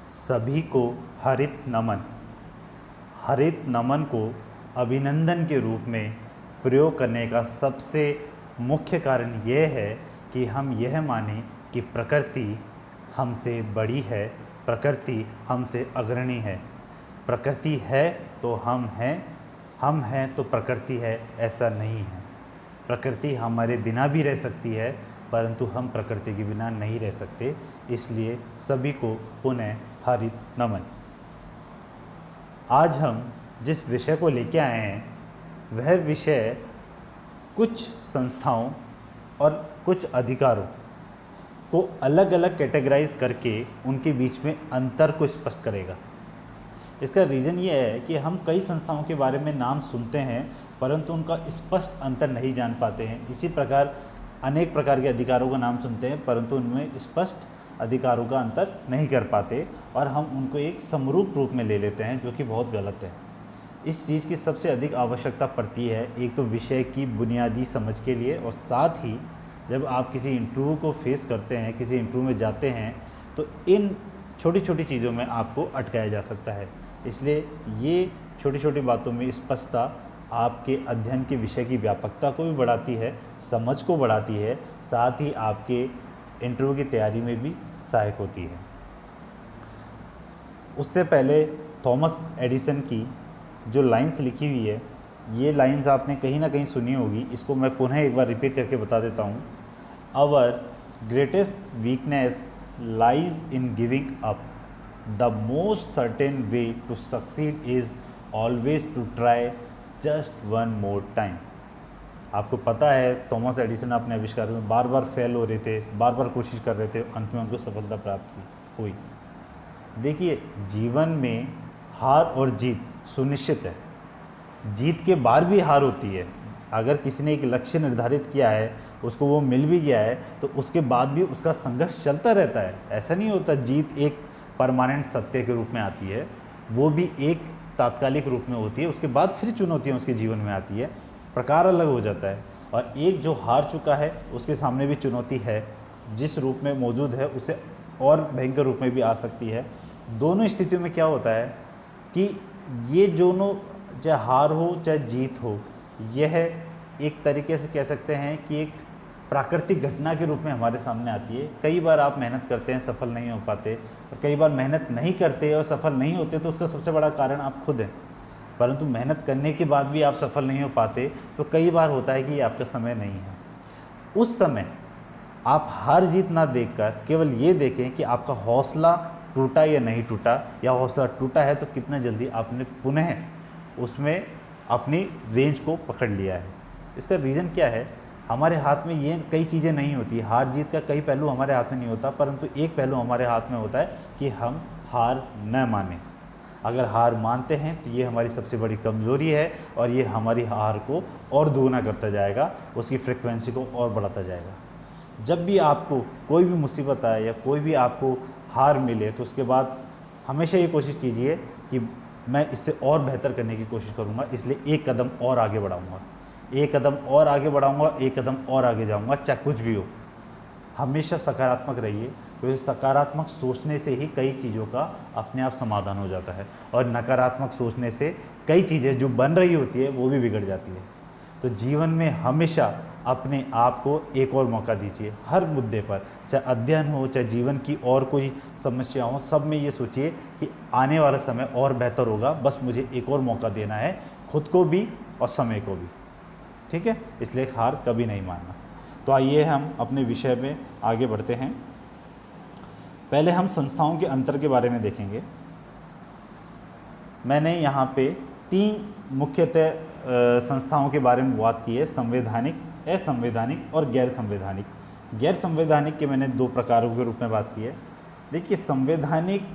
सभी को हरित नमन। हरित नमन को अभिनंदन के रूप में प्रयोग करने का सबसे मुख्य कारण यह है कि हम यह मानें कि प्रकृति हमसे बड़ी है, प्रकृति हमसे अग्रणी है। प्रकृति है तो हम हैं तो प्रकृति है, ऐसा नहीं है। प्रकृति हमारे बिना भी रह सकती है, परंतु हम प्रकृति के बिना नहीं रह सकते। इसलिए सभी को पुनः हरित नमन। आज हम जिस विषय को लेके आए हैं वह विषय कुछ संस्थाओं और कुछ अधिकारों को अलग अलग कैटेगराइज करके उनके बीच में अंतर को स्पष्ट करेगा। इसका रीज़न ये है कि हम कई संस्थाओं के बारे में नाम सुनते हैं परंतु उनका स्पष्ट अंतर नहीं जान पाते हैं। इसी प्रकार अनेक प्रकार के अधिकारों का नाम सुनते हैं परंतु उनमें स्पष्ट अधिकारों का अंतर नहीं कर पाते और हम उनको एक समरूप रूप में ले लेते हैं, जो कि बहुत गलत है। इस चीज़ की सबसे अधिक आवश्यकता पड़ती है, एक तो विषय की बुनियादी समझ के लिए, और साथ ही जब आप किसी इंटरव्यू को फेस करते हैं, किसी इंटरव्यू में जाते हैं, तो इन छोटी छोटी चीज़ों में आपको अटकाया जा सकता है। इसलिए ये छोटी छोटी बातों में स्पष्टता आपके अध्ययन के विषय की व्यापकता को भी बढ़ाती है, समझ को बढ़ाती है, साथ ही आपके इंटरव्यू की तैयारी में भी सहायक होती है। उससे पहले थॉमस एडिसन की जो लाइंस लिखी हुई है, ये लाइंस आपने कहीं ना कहीं सुनी होगी। इसको मैं पुनः एक बार रिपीट करके बता देता हूँ। Our greatest weakness lies in giving up. The most certain way to succeed is always to try just one more time. आपको पता है थॉमस एडिसन अपने आविष्कार में बार बार फेल हो रहे थे, बार बार कोशिश कर रहे थे, अंत में उनको सफलता प्राप्त हुई। देखिए, जीवन में हार और जीत सुनिश्चित है। जीत के बाद भी हार होती है। अगर किसी ने एक लक्ष्य निर्धारित किया है, उसको वो मिल भी गया है, तो उसके बाद भी उसका संघर्ष चलता रहता है। ऐसा नहीं होता जीत एक परमानेंट सत्य के रूप में आती है, वो भी एक तात्कालिक रूप में होती है, उसके बाद फिर चुनौतियाँ उसके जीवन में आती है, प्रकार अलग हो जाता है। और एक जो हार चुका है उसके सामने भी चुनौती है, जिस रूप में मौजूद है उससे और भयंकर रूप में भी आ सकती है। दोनों स्थितियों में क्या होता है कि ये दोनों, चाहे हार हो चाहे जीत हो, यह एक तरीके से कह सकते हैं कि एक प्राकृतिक घटना के रूप में हमारे सामने आती है। कई बार आप मेहनत करते हैं, सफल नहीं हो पाते, और कई बार मेहनत नहीं करते और सफल नहीं होते, तो उसका सबसे बड़ा कारण आप खुद हैं। परंतु मेहनत करने के बाद भी आप सफल नहीं हो पाते, तो कई बार होता है कि ये आपका समय नहीं है। उस समय आप हार जीत ना देखकर केवल ये देखें कि आपका हौसला टूटा या नहीं टूटा, या हौसला टूटा है तो कितना जल्दी आपने पुनः उसमें अपनी रेंज को पकड़ लिया है। इसका रीज़न क्या है? हमारे हाथ में ये कई चीज़ें नहीं होती। हार जीत का कई पहलू हमारे हाथ में नहीं होता, परंतु एक पहलू हमारे हाथ में होता है कि हम हार न मानें। अगर हार मानते हैं तो ये हमारी सबसे बड़ी कमज़ोरी है, और ये हमारी हार को और दोगुना करता जाएगा, उसकी फ्रिक्वेंसी को और बढ़ाता जाएगा। जब भी आपको कोई भी मुसीबत आए या कोई भी आपको हार मिले, तो उसके बाद हमेशा ये कोशिश कीजिए कि मैं इससे और बेहतर करने की कोशिश करूँगा, इसलिए एक कदम और आगे बढ़ाऊँगा, एक कदम और आगे बढ़ाऊँगा, एक कदम और आगे जाऊँगा, चाहे कुछ भी हो। हमेशा सकारात्मक रहिए, क्योंकि सकारात्मक सोचने से ही कई चीज़ों का अपने आप समाधान हो जाता है, और नकारात्मक सोचने से कई चीज़ें जो बन रही होती है वो भी बिगड़ जाती है। तो जीवन में हमेशा अपने आप को एक और मौका दीजिए, हर मुद्दे पर, चाहे अध्ययन हो चाहे जीवन की और कोई समस्या हो, सब में ये सोचिए कि आने वाला समय और बेहतर होगा, बस मुझे एक और मौका देना है, खुद को भी और समय को भी। ठीक है, इसलिए हार कभी नहीं मानना। तो आइए हम अपने विषय में आगे बढ़ते हैं। पहले हम संस्थाओं के अंतर के बारे में देखेंगे। मैंने यहाँ पे 3 मुख्यतः संस्थाओं के बारे में बात की है: संवैधानिक, असंवैधानिक और गैर संवैधानिक। गैर संवैधानिक के मैंने 2 प्रकारों के रूप में बात की है। देखिए, संवैधानिक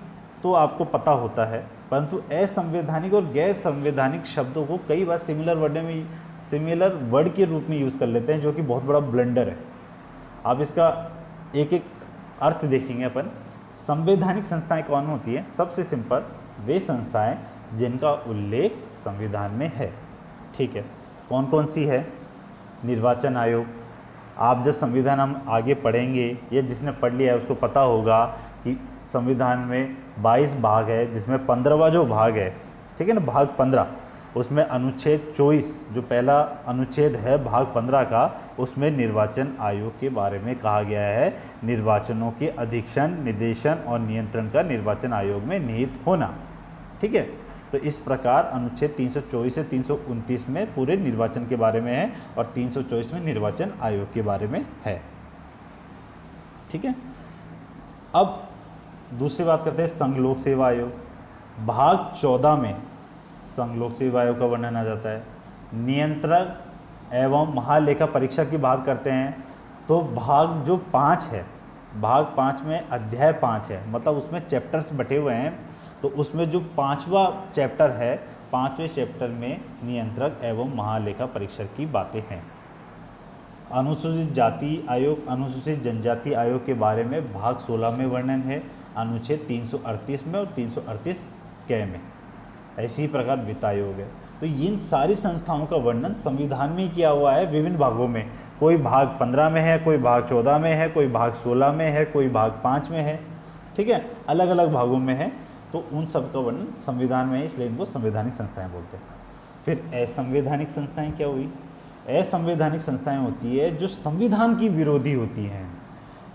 तो आपको पता होता है, परंतु असंवैधानिक और गैर संवैधानिक शब्दों को कई बार सिमिलर वर्ड के रूप में यूज़ कर लेते हैं, जो कि बहुत बड़ा ब्लंडर है। आप इसका एक एक अर्थ देखेंगे अपन। संवैधानिक संस्थाएं कौन होती हैं? सबसे सिंपल, वे संस्थाएं जिनका उल्लेख संविधान में है। ठीक है, कौन कौन सी है? निर्वाचन आयोग। आप जब संविधान हम आगे पढ़ेंगे, या जिसने पढ़ लिया है उसको पता होगा कि संविधान में 22 भाग है, जिसमें 15वां जो भाग है, ठीक है ना, भाग 15, उसमें अनुच्छेद 24 जो पहला अनुच्छेद है भाग 15 का, उसमें निर्वाचन आयोग के बारे में कहा गया है, निर्वाचनों के अधीक्षण, निर्देशन और नियंत्रण का निर्वाचन आयोग में निहित होना। ठीक है, तो इस प्रकार अनुच्छेद 324 से 329 में पूरे निर्वाचन के बारे में है और 324 में निर्वाचन आयोग के बारे में है। ठीक है, अब दूसरी बात करते हैं संघ लोक सेवा आयोग। भाग 14 में संघ लोक सेवा आयोग का वर्णन आ जाता है। नियंत्रक एवं महालेखा परीक्षा की बात करते हैं तो भाग जो 5 है, भाग 5 में अध्याय 5 है, मतलब उसमें चैप्टर्स बटे हुए हैं, तो उसमें जो 5वां चैप्टर है, 5वें चैप्टर में नियंत्रक एवं महालेखा परीक्षक की बातें हैं। अनुसूचित जाति आयोग, अनुसूचित जनजाति आयोग के बारे में भाग 16 में वर्णन है, अनुच्छेद 338 में और 338 क में। ऐसी प्रकार वित्त आयोग है। तो इन सारी संस्थाओं का वर्णन संविधान में किया हुआ है विभिन्न भागों में। कोई भाग 15 में है, कोई भाग 14 में है, कोई भाग 16 में है, कोई भाग 5 में है। ठीक है, अलग अलग भागों में है, तो उन सब का वर्णन संविधान में है, इसलिए इनको संवैधानिक संस्थाएं बोलते हैं। फिर असंवैधानिक संस्थाएं क्या हुई? असंवैधानिक संस्थाएं होती है जो संविधान की विरोधी होती हैं,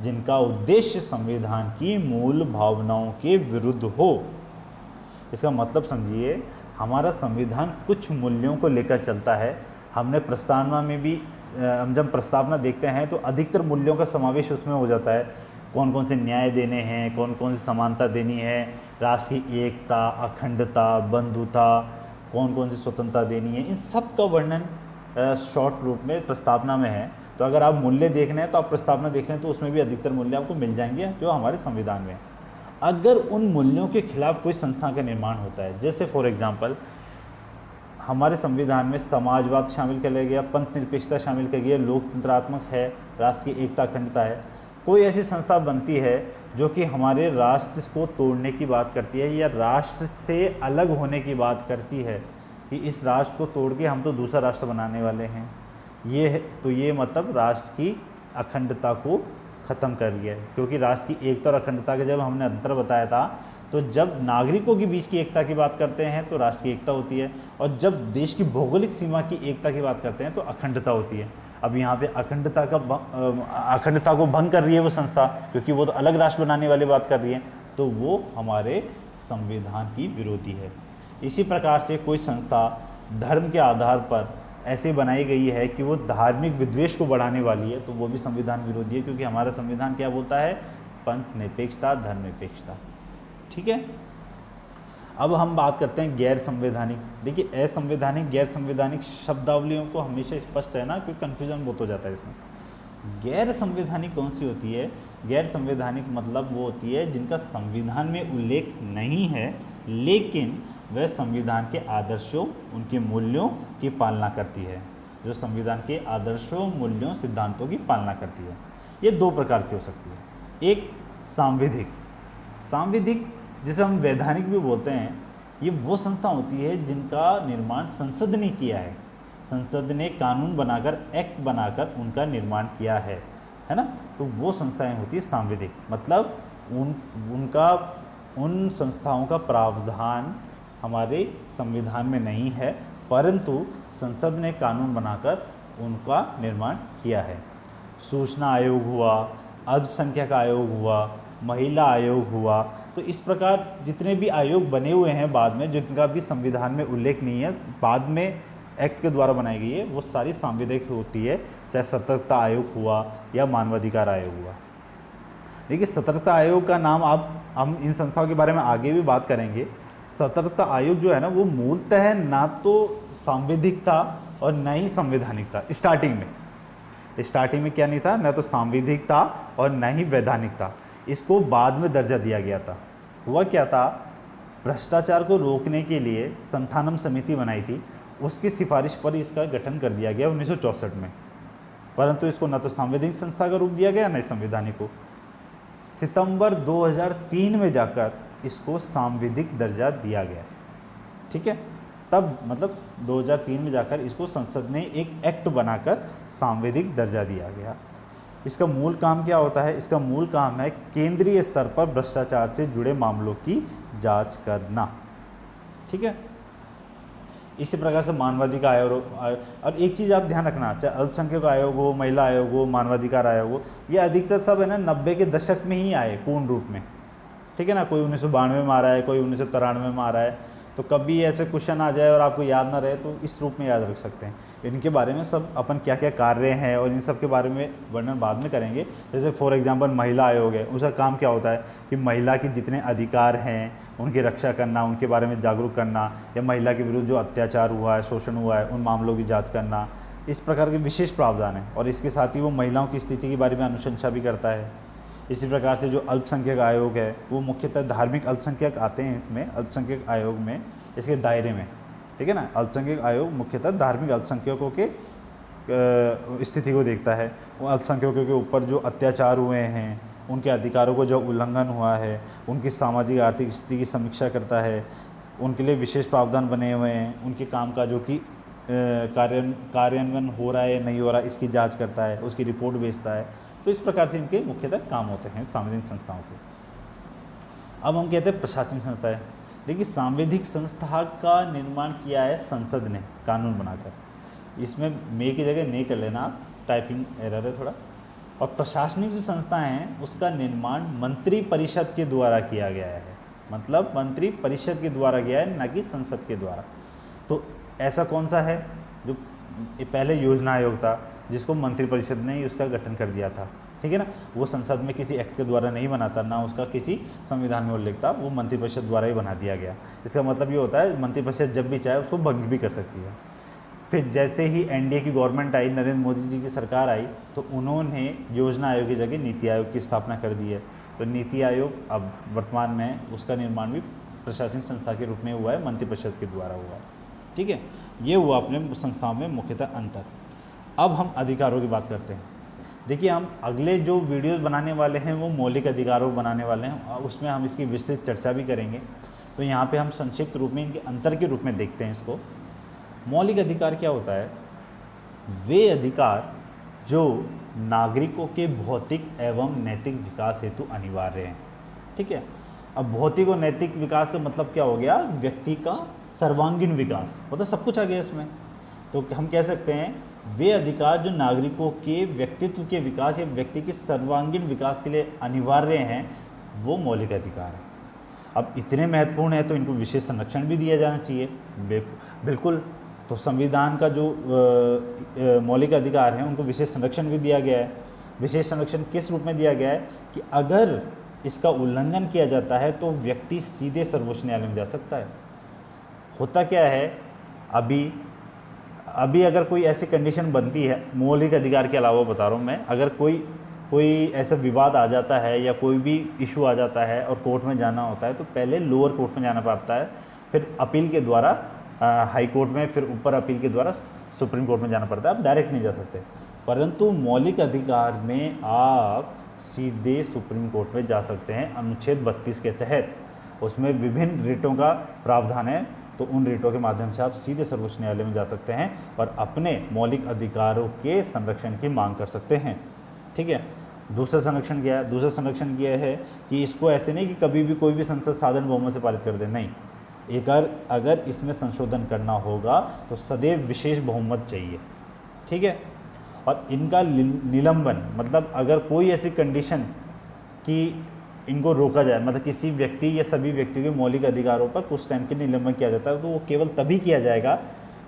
जिनका उद्देश्य संविधान की मूल भावनाओं के विरुद्ध हो। इसका मतलब समझिए, हमारा संविधान कुछ मूल्यों को लेकर चलता है। हमने प्रस्तावना में भी, हम जब प्रस्तावना देखते हैं तो अधिकतर मूल्यों का समावेश उसमें हो जाता है। कौन कौन से न्याय देने हैं, कौन कौन सी समानता देनी है, राष्ट्र की एकता, अखंडता, बंधुता, कौन कौन सी स्वतंत्रता देनी है, इन सब का वर्णन शॉर्ट रूप में प्रस्तावना में है। तो अगर आप मूल्य देखने हैं तो आप प्रस्तावना देख रहे हैं तो उसमें भी अधिकतर मूल्य आपको मिल जाएंगे जो हमारे संविधान में है। अगर उन मूल्यों के खिलाफ कोई संस्था का निर्माण होता है, जैसे फॉर एग्जांपल हमारे संविधान में समाजवाद शामिल कर लिया गया, पंथ निरपेक्षता शामिल कर गया, लोकतंत्रात्मक है, राष्ट्र की एकता अखंडता है, कोई ऐसी संस्था बनती है जो कि हमारे राष्ट्र को तोड़ने की बात करती है या राष्ट्र से अलग होने की बात करती है कि इस राष्ट्र को तोड़ के हम तो दूसरा राष्ट्र बनाने वाले हैं, ये है, तो ये मतलब राष्ट्र की अखंडता को ख़त्म कर दिया है। क्योंकि राष्ट्र की एकता और अखंडता का जब हमने अंतर बताया था, तो जब नागरिकों के बीच की एकता की बात करते हैं तो राष्ट्र की एकता होती है, और जब देश की भौगोलिक सीमा की एकता की बात करते हैं तो अखंडता होती है। अब यहाँ पे अखंडता को भंग कर रही है वो संस्था, क्योंकि वो तो अलग राष्ट्र बनाने वाली बात कर रही है, तो वो हमारे संविधान की विरोधी है। इसी प्रकार से कोई संस्था धर्म के आधार पर ऐसे बनाई गई है कि वो धार्मिक विद्वेष को बढ़ाने वाली है, तो वो भी संविधान विरोधी है, क्योंकि हमारा संविधान क्या बोलता है? पंथ निरपेक्षता, धर्म निरपेक्षता। ठीक है, अब हम बात करते हैं गैर संवैधानिक। देखिए, असंवैधानिक, गैर संवैधानिक शब्दावलियों को हमेशा स्पष्ट है ना, क्योंकि कन्फ्यूजन बहुत हो जाता है इसमें। गैर संवैधानिक कौन सी होती है? गैर संवैधानिक मतलब वो होती है जिनका संविधान में उल्लेख नहीं है, लेकिन वह संविधान के आदर्शों, उनके मूल्यों की पालना करती है। जो संविधान के आदर्शों, मूल्यों, सिद्धांतों की पालना करती है। ये दो प्रकार की हो सकती है। एक सांविधिक, सांविधिक जिसे हम वैधानिक भी बोलते हैं, ये वो संस्था होती है जिनका निर्माण संसद ने किया है। संसद ने कानून बनाकर, एक्ट बनाकर उनका निर्माण किया है ना, तो वो संस्थाएं होती है सांविधिक। मतलब उन संस्थाओं का प्रावधान हमारे संविधान में नहीं है, परंतु संसद ने कानून बनाकर उनका निर्माण किया है। सूचना आयोग हुआ, अल्पसंख्यक आयोग हुआ, महिला आयोग हुआ, तो इस प्रकार जितने भी आयोग बने हुए हैं बाद में, जिनका भी संविधान में उल्लेख नहीं है, बाद में एक्ट के द्वारा बनाई गई है, वो सारी सांविधिक होती है। चाहे सतर्कता आयोग हुआ या मानवाधिकार आयोग हुआ। देखिए, सतर्कता आयोग का नाम हम इन संस्थाओं के बारे में आगे भी बात करेंगे। सतर्कता आयोग जो है ना, वो मूलतः ना तो सांविधिक था और न ही संवैधानिक था। स्टार्टिंग में क्या नहीं था? न तो सांविधिक था और न ही वैधानिक था। इसको बाद में दर्जा दिया गया था। हुआ क्या था? भ्रष्टाचार को रोकने के लिए संथानम समिति बनाई थी, उसकी सिफारिश पर इसका गठन कर दिया गया 1964 में, परंतु इसको न तो सांवैधानिक संस्था का रूप दिया गया न ही संवैधानिक को। सितंबर 2003 में जाकर इसको सांविधिक दर्जा दिया गया। ठीक है, तब मतलब 2003 में जाकर इसको संसद ने एक एक्ट बनाकर सांविधिक दर्जा दिया गया। इसका मूल काम क्या होता है? इसका मूल काम है केंद्रीय स्तर पर भ्रष्टाचार से जुड़े मामलों की जांच करना। ठीक है, इसी प्रकार से मानवाधिकार आयोग। और एक चीज़ आप ध्यान रखना, चाहे अल्पसंख्यक आयोग हो, महिला आयोग हो, मानवाधिकार आयोग हो, ये अधिकतर सब है ना 90 के दशक में ही आए पूर्ण रूप में। ठीक है ना, कोई 1992 में आ रहा है, कोई 1993 में आ रहा है। तो कभी ऐसे क्वेश्चन आ जाए और आपको याद ना रहे तो इस रूप में याद रख सकते हैं। इनके बारे में सब अपन क्या क्या कार्य हैं और इन सब के बारे में वर्णन बाद में करेंगे। जैसे फॉर एग्जांपल महिला आयोग है, उसका काम क्या होता है कि महिला के जितने अधिकार हैं उनकी रक्षा करना, उनके बारे में जागरूक करना, या महिला के विरुद्ध जो अत्याचार हुआ है, शोषण हुआ है, उन मामलों की जाँच करना, इस प्रकार के विशेष प्रावधान हैं। और इसके साथ ही वो महिलाओं की स्थिति के बारे में अनुशंसा भी करता है। इसी प्रकार से जो अल्पसंख्यक आयोग है वो मुख्यतः धार्मिक अल्पसंख्यक आते हैं इसमें, अल्पसंख्यक आयोग में, इसके दायरे में। ठीक है ना, अल्पसंख्यक आयोग मुख्यतः धार्मिक अल्पसंख्यकों के स्थिति को देखता है। वो अल्पसंख्यकों के ऊपर जो अत्याचार हुए हैं, उनके अधिकारों को जो उल्लंघन हुआ है, उनकी सामाजिक आर्थिक स्थिति की समीक्षा करता है, उनके लिए विशेष प्रावधान बने हुए हैं, उनके काम का जो कि कार्यान्वयन हो रहा है या नहीं हो रहा है इसकी जाँच करता है, उसकी रिपोर्ट भेजता है। तो इस प्रकार से इनके मुख्यतः काम होते हैं सांविधिक संस्थाओं के। अब हम कहते हैं प्रशासनिक संस्थाएं। देखिए, सांविधिक संस्था का निर्माण किया है संसद ने कानून बनाकर। इसमें मे की जगह ने कर लेना आप, टाइपिंग एरर है थोड़ा। और प्रशासनिक जो संस्थाएं हैं उसका निर्माण मंत्री परिषद के द्वारा किया गया है, मतलब मंत्री परिषद के द्वारा किया है, न कि संसद के द्वारा। तो ऐसा कौन सा है? जो पहले योजना आयोग था जिसको मंत्रिपरिषद ने ही उसका गठन कर दिया था। ठीक है ना, वो संसद में किसी एक्ट के द्वारा नहीं बनाता, ना उसका किसी संविधान में उल्लेख था, वो मंत्रिपरिषद द्वारा ही बना दिया गया। इसका मतलब ये होता है मंत्रिपरिषद जब भी चाहे उसको भंग भी कर सकती है। फिर जैसे ही एनडीए की गवर्नमेंट आई, नरेंद्र मोदी जी की सरकार आई, तो उन्होंने योजना आयोग की जगह नीति आयोग की स्थापना कर दी है। तो नीति आयोग अब वर्तमान में उसका निर्माण भी प्रशासनिक संस्था के रूप में हुआ है, मंत्रिपरिषद के द्वारा हुआ है। ठीक है, ये हुआ अपने संस्थाओं में मुख्यतः अंतर। अब हम अधिकारों की बात करते हैं। देखिए, हम अगले जो वीडियोस बनाने वाले हैं वो मौलिक अधिकारों बनाने वाले हैं, उसमें हम इसकी विस्तृत चर्चा भी करेंगे। तो यहाँ पे हम संक्षिप्त रूप में इनके अंतर के रूप में देखते हैं इसको। मौलिक अधिकार क्या होता है? वे अधिकार जो नागरिकों के भौतिक एवं नैतिक विकास हेतु अनिवार्य हैं। ठीक है, अब भौतिक और नैतिक विकास का मतलब क्या हो गया? व्यक्ति का सर्वांगीण विकास, मतलब सब कुछ आ गया इसमें। तो हम कह सकते हैं वे अधिकार जो नागरिकों के व्यक्तित्व के विकास या व्यक्ति के सर्वांगीण विकास के लिए अनिवार्य हैं, वो मौलिक अधिकार है। अब इतने महत्वपूर्ण है तो इनको विशेष संरक्षण भी दिया जाना चाहिए। बिल्कुल। तो संविधान का जो मौलिक अधिकार हैं उनको विशेष संरक्षण भी दिया गया है। विशेष संरक्षण किस रूप में दिया गया है कि अगर इसका उल्लंघन किया जाता है तो व्यक्ति सीधे सर्वोच्च न्यायालय में जा सकता है। होता क्या है, अभी अगर कोई ऐसी कंडीशन बनती है, मौलिक अधिकार के अलावा बता रहा हूँ मैं, अगर कोई ऐसा विवाद आ जाता है या कोई भी इशू आ जाता है और कोर्ट में जाना होता है तो पहले लोअर कोर्ट में जाना पड़ता है, फिर अपील के द्वारा हाई कोर्ट में, फिर ऊपर अपील के द्वारा सुप्रीम कोर्ट में जाना पड़ता है। आप डायरेक्ट नहीं जा सकते। परंतु मौलिक अधिकार में आप सीधे सुप्रीम कोर्ट में जा सकते हैं अनुच्छेद 32 के तहत। उसमें विभिन्न रिटों का प्रावधान है, तो उन रिटों के माध्यम से आप सीधे सर्वोच्च न्यायालय में जा सकते हैं और अपने मौलिक अधिकारों के संरक्षण की मांग कर सकते हैं। ठीक है, दूसरा संरक्षण क्या है? दूसरा संरक्षण यह है कि इसको ऐसे नहीं कि कभी भी कोई भी संसद साधारण बहुमत से पारित कर दे, नहीं। अगर इसमें संशोधन करना होगा तो सदैव विशेष बहुमत चाहिए। ठीक है, और इनका निलंबन, मतलब अगर कोई ऐसी कंडीशन कि इनको रोका जाए, मतलब किसी व्यक्ति या सभी व्यक्तियों के मौलिक अधिकारों पर कुछ टाइम के निलंबन किया जाता है, तो वो केवल तभी किया जाएगा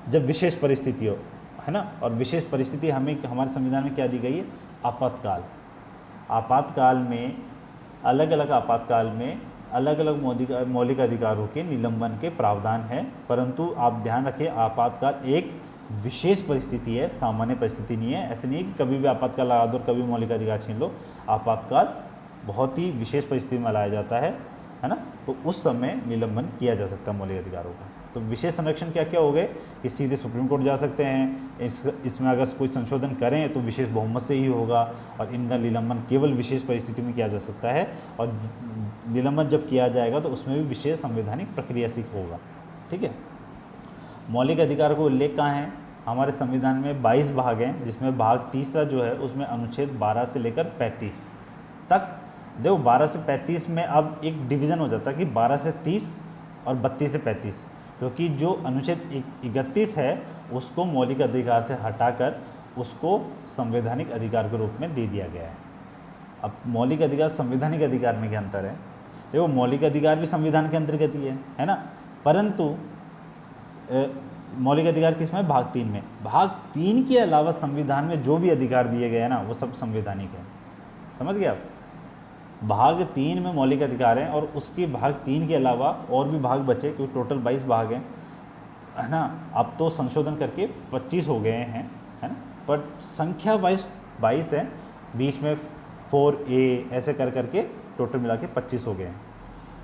जब विशेष परिस्थिति हो, है ना। और विशेष परिस्थिति हमारे संविधान में क्या दी गई है? आपातकाल। आपातकाल में अलग अलग मौलिक अधिकारों के निलंबन के प्रावधान है। परंतु आप ध्यान रखें, आपातकाल एक विशेष परिस्थिति है, सामान्य परिस्थिति नहीं है। ऐसे नहीं है कि कभी भी आपातकाल लगा दो और कभी मौलिक अधिकार छीन लो। आपातकाल बहुत ही विशेष परिस्थिति में लाया जाता है ना। तो उस समय निलंबन किया जा सकता है मौलिक अधिकारों का। तो विशेष संरक्षण क्या क्या हो गए कि सीधे सुप्रीम कोर्ट जा सकते हैं। इसमें अगर कोई संशोधन करें तो विशेष बहुमत से ही होगा, और इनका निलंबन केवल विशेष परिस्थिति में किया जा सकता है। और निलंबन जब किया जाएगा तो उसमें भी विशेष संवैधानिक प्रक्रिया से होगा। ठीक है, मौलिक अधिकार को उल्लेख कहाँ है? हमारे संविधान में 22 भाग हैं, जिसमें भाग तीसरा जो है उसमें अनुच्छेद 12 से लेकर 35 तक। देखो 12 से 35 में अब एक डिवीज़न हो जाता है कि 12 से 30 और 32 से 35, क्योंकि जो अनुच्छेद 31 है उसको मौलिक अधिकार से हटाकर उसको संवैधानिक अधिकार के रूप में दे दिया गया है। अब मौलिक अधिकार संवैधानिक अधिकार में क्या अंतर है? देखो मौलिक अधिकार भी संविधान के अंतर्गत ही है ना, परंतु मौलिक अधिकार किस में? भाग 3 में। भाग 3 के अलावा संविधान में जो भी अधिकार दिए गए हैं ना वो सब संवैधानिक है। समझ गए आप? भाग 3 में मौलिक अधिकार हैं और उसके भाग 3 के अलावा और भी भाग बचे, क्योंकि टोटल 22 भाग हैं, है ना। अब तो संशोधन करके 25 हो गए हैं, है ना, पर संख्या 22 है, बीच में 4A ऐसे कर करके टोटल मिला के 25 हो गए हैं।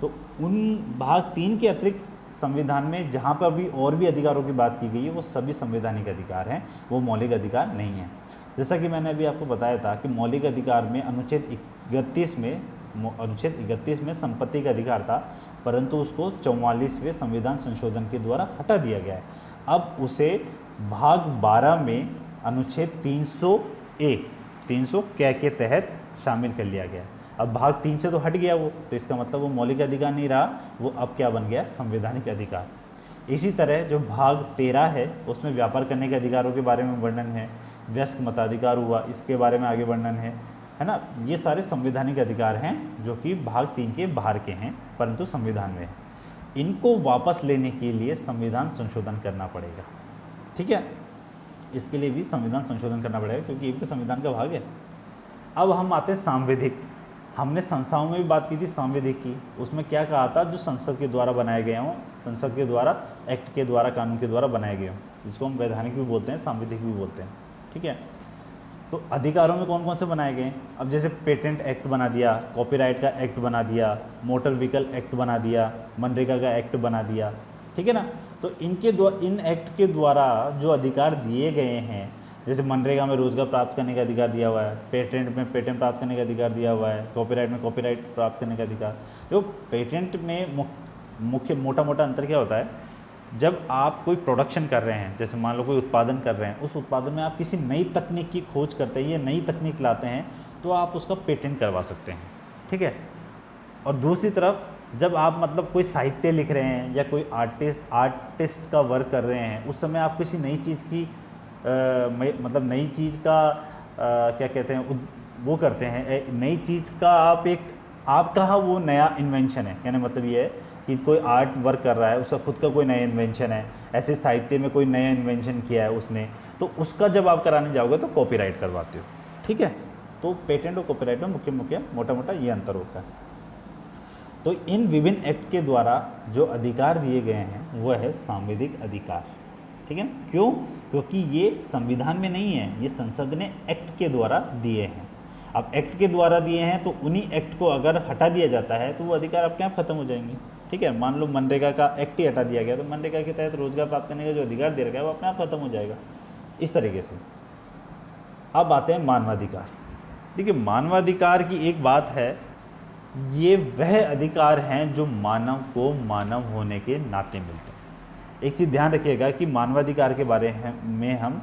तो उन भाग 3 के अतिरिक्त संविधान में जहाँ पर भी और भी अधिकारों की बात की गई है वो सभी संवैधानिक अधिकार हैं, वो मौलिक अधिकार नहीं है। जैसा कि मैंने अभी आपको बताया था कि मौलिक अधिकार में अनुच्छेद 31 में संपत्ति का अधिकार था, परंतु उसको 44वें संविधान संशोधन के द्वारा हटा दिया गया है। अब उसे भाग 12 में अनुच्छेद 300 के तहत शामिल कर लिया गया है। अब भाग 3 से तो हट गया वो, तो इसका मतलब वो मौलिक अधिकार नहीं रहा, वो अब क्या बन गया? संवैधानिक अधिकार। इसी तरह जो भाग 13 है उसमें व्यापार करने के अधिकारों के बारे में वर्णन है, वयस्क मताधिकार हुआ इसके बारे में आगे वर्णन है ना। ये सारे संवैधानिक अधिकार हैं जो कि भाग 3 के बाहर के हैं परंतु संविधान में है। इनको वापस लेने के लिए संविधान संशोधन करना पड़ेगा, ठीक है। इसके लिए भी संविधान संशोधन करना पड़ेगा क्योंकि ये भी तो संविधान का भाग है। अब हम आते हैं सांविधिक। हमने संस्थाओं में भी बात की थी सांविधिक की, उसमें क्या कहा था? जो संसद के द्वारा बनाए गए हों, संसद के द्वारा, एक्ट के द्वारा, कानून के द्वारा बनाए गए हों, जिसको हम वैधानिक भी बोलते हैं, सांविधिक भी बोलते हैं, ठीक है। तो अधिकारों में कौन कौन से बनाए गए? अब जैसे पेटेंट एक्ट बना दिया, कॉपीराइट का एक्ट बना दिया, मोटर व्हीकल एक्ट बना दिया, मनरेगा का एक्ट बना दिया, ठीक है ना। तो इन एक्ट के द्वारा जो अधिकार दिए गए हैं, जैसे मनरेगा में रोजगार प्राप्त करने का अधिकार दिया हुआ है, पेटेंट में पेटेंट प्राप्त करने का अधिकार दिया हुआ है, कॉपीराइट में कॉपीराइट प्राप्त करने का अधिकार। जो पेटेंट में मुख्य मोटा अंतर क्या होता है? जब आप कोई प्रोडक्शन कर रहे हैं, जैसे मान लो कोई उत्पादन कर रहे हैं, उस उत्पादन में आप किसी नई तकनीक की खोज करते हैं या नई तकनीक लाते हैं तो आप उसका पेटेंट करवा सकते हैं, ठीक है। और दूसरी तरफ जब आप मतलब कोई साहित्य लिख रहे हैं या कोई आर्टिस्ट का वर्क कर रहे हैं, उस समय आप किसी नई चीज़ की मतलब नई चीज़ का क्या कहते हैं वो करते हैं, नई चीज़ का आपका वो नया इन्वेंशन है। कहने मतलब ये है कि कोई आर्ट वर्क कर रहा है, उसका खुद का कोई नया इन्वेंशन है, ऐसे साहित्य में कोई नया इन्वेंशन किया है उसने, तो उसका जब आप कराने जाओगे तो कॉपीराइट करवाते हो, ठीक है। तो पेटेंट और कॉपीराइट में मुख्य मोटा ये अंतर होता है। तो इन विभिन्न एक्ट के द्वारा जो अधिकार दिए गए हैं वह है सांविधिक अधिकार, ठीक है ना। क्यों? क्योंकि ये संविधान में नहीं है, ये संसद ने एक्ट के द्वारा दिए हैं। अब एक्ट के द्वारा दिए हैं तो उन्हीं एक्ट को अगर हटा दिया जाता है तो वो अधिकार अपने आप खत्म हो जाएंगे, ठीक है। मान लो मनरेगा का एक्ट ही हटा दिया गया तो मनरेगा के तहत रोजगार प्राप्त करने का जो अधिकार दे रखा है वो अपने आप खत्म हो जाएगा, इस तरीके से। अब आते हैं मानवाधिकार। देखिए मानवाधिकार की एक बात है, ये वह अधिकार हैं जो मानव को मानव होने के नाते मिलते हैं। एक चीज़ ध्यान रखिएगा कि मानवाधिकार के बारे में हम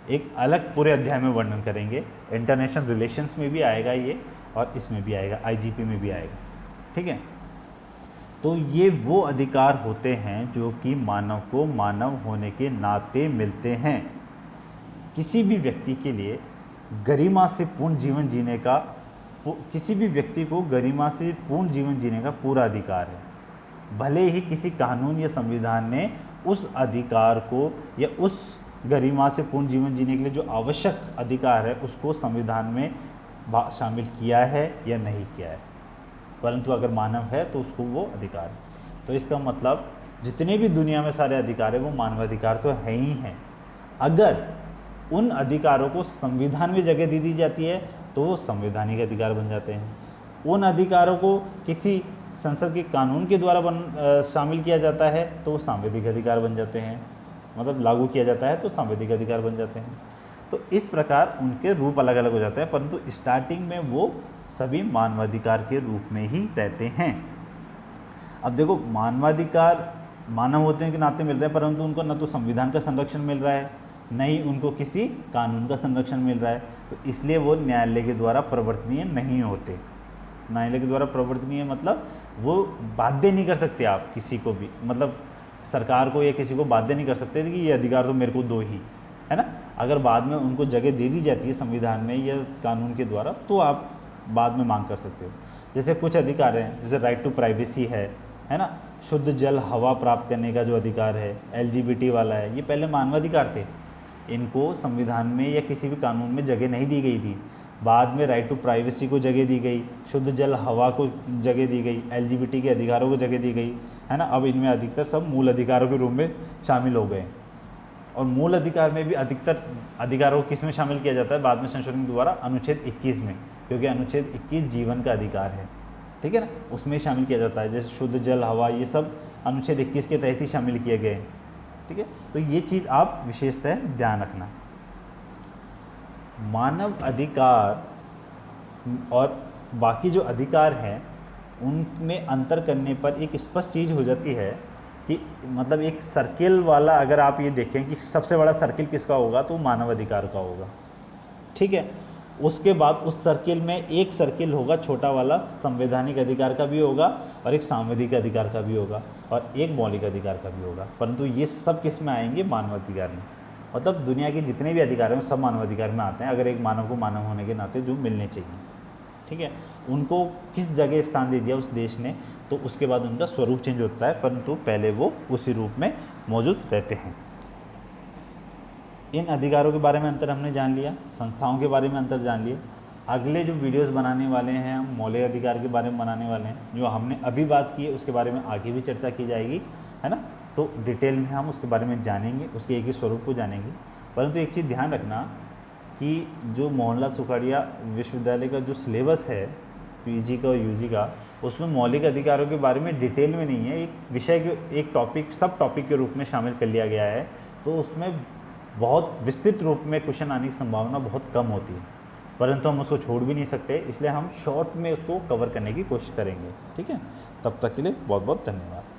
एक अलग पूरे अध्याय में वर्णन करेंगे, इंटरनेशनल रिलेशंस में भी आएगा ये और इसमें भी आएगा, आईजीपी में भी आएगा, ठीक है। तो ये वो अधिकार होते हैं जो कि मानव को मानव होने के नाते मिलते हैं। किसी भी व्यक्ति के लिए गरिमा से पूर्ण जीवन जीने का, किसी भी व्यक्ति को गरिमा से पूर्ण जीवन जीने का पूरा अधिकार है, भले ही किसी कानून या संविधान ने उस अधिकार को या उस गरिमा से पूर्ण जीवन जीने के लिए जो आवश्यक अधिकार है उसको संविधान में शामिल किया है या नहीं किया है, परंतु अगर मानव है तो उसको वो अधिकार है। तो इसका मतलब जितने भी दुनिया में सारे अधिकार है वो मानवाधिकार तो है ही हैं। अगर उन अधिकारों को संविधान में जगह दी जाती है तो वो संवैधानिक अधिकार बन जाते हैं। उन अधिकारों को किसी संसद के कानून के द्वारा शामिल किया जाता है तो वो सांविधिक अधिकार बन जाते हैं, मतलब लागू किया जाता है तो सांविधिक अधिकार बन जाते हैं। तो इस प्रकार उनके रूप अलग अलग हो जाते हैं, परंतु स्टार्टिंग में वो सभी मानवाधिकार के रूप में ही रहते हैं। अब देखो मानवाधिकार मानव होते हैं कि नाते मिल रहे हैं, परंतु उनको न तो संविधान का संरक्षण मिल रहा है, न ही उनको किसी कानून का संरक्षण मिल रहा है, तो इसलिए वो न्यायालय के द्वारा प्रवर्तनीय नहीं होते। न्यायालय के द्वारा प्रवर्तनीय मतलब वो बाध्य नहीं कर सकते आप किसी को भी, मतलब सरकार को या किसी को बाध्य नहीं कर सकते कि ये अधिकार तो मेरे को दो ही, है ना। अगर बाद में उनको जगह दे दी जाती है संविधान में या कानून के द्वारा, तो आप बाद में मांग कर सकते हो। जैसे कुछ अधिकार हैं, जैसे राइट टू प्राइवेसी है ना, शुद्ध जल हवा प्राप्त करने का जो अधिकार है, LGBT वाला है, ये पहले मानवाधिकार थे, इनको संविधान में या किसी भी कानून में जगह नहीं दी गई थी। बाद में राइट टू प्राइवेसी को जगह दी गई, शुद्ध जल हवा को जगह दी गई, LGBT के अधिकारों को जगह दी गई, है ना। अब इनमें अधिकतर सब मूल अधिकारों के रूप में शामिल हो गए। और मूल अधिकार में भी अधिकतर अधिकारों को किस में शामिल किया जाता है बाद में संशोधन के द्वारा? अनुच्छेद 21 में, क्योंकि अनुच्छेद 21 जीवन का अधिकार है, ठीक है ना, उसमें शामिल किया जाता है। जैसे शुद्ध जल हवा, ये सब अनुच्छेद 21 के तहत ही शामिल किए गए, ठीक है। तो ये चीज़ आप विशेषतः ध्यान रखना। मानव अधिकार और बाकी जो अधिकार हैं उनमें अंतर करने पर एक स्पष्ट चीज़ हो जाती है कि मतलब एक सर्किल वाला, अगर आप ये देखें कि सबसे बड़ा सर्किल किसका होगा, तो मानव अधिकार का होगा, ठीक है। उसके बाद उस सर्किल में एक सर्किल होगा छोटा वाला, संवैधानिक अधिकार का भी होगा और एक सांविधिक अधिकार का भी होगा और एक मौलिक अधिकार का भी होगा। परंतु ये सब किस में आएंगे? मानवाधिकार में। मतलब दुनिया के जितने भी अधिकार हैं सब मानवाधिकार में आते हैं, अगर एक मानव को मानव होने के नाते जो मिलने चाहिए, ठीक है। उनको किस जगह स्थान दे दिया उस देश ने, तो उसके बाद उनका स्वरूप चेंज होता है, परंतु पहले वो उसी रूप में मौजूद रहते हैं। इन अधिकारों के बारे में अंतर हमने जान लिया, संस्थाओं के बारे में अंतर जान लिया। अगले जो वीडियोस बनाने वाले हैं हम मौलिक अधिकार के बारे में बनाने वाले हैं, जो हमने अभी बात की है उसके बारे में आगे भी चर्चा की जाएगी, है ना। तो डिटेल में हम उसके बारे में जानेंगे, उसके एक ही स्वरूप को जानेंगे। परंतु एक चीज़ ध्यान रखना कि जो मोहनलाल सुखाड़िया विश्वविद्यालय का जो सिलेबस है PG का और UG का, उसमें मौलिक अधिकारों के बारे में डिटेल में नहीं है, एक विषय के एक टॉपिक सब टॉपिक के रूप में शामिल कर लिया गया है। तो उसमें बहुत विस्तृत रूप में क्वेश्चन आने की संभावना बहुत कम होती है, परंतु हम उसको छोड़ भी नहीं सकते, इसलिए हम शॉर्ट में उसको कवर करने की कोशिश करेंगे, ठीक है। तब तक के लिए बहुत बहुत धन्यवाद।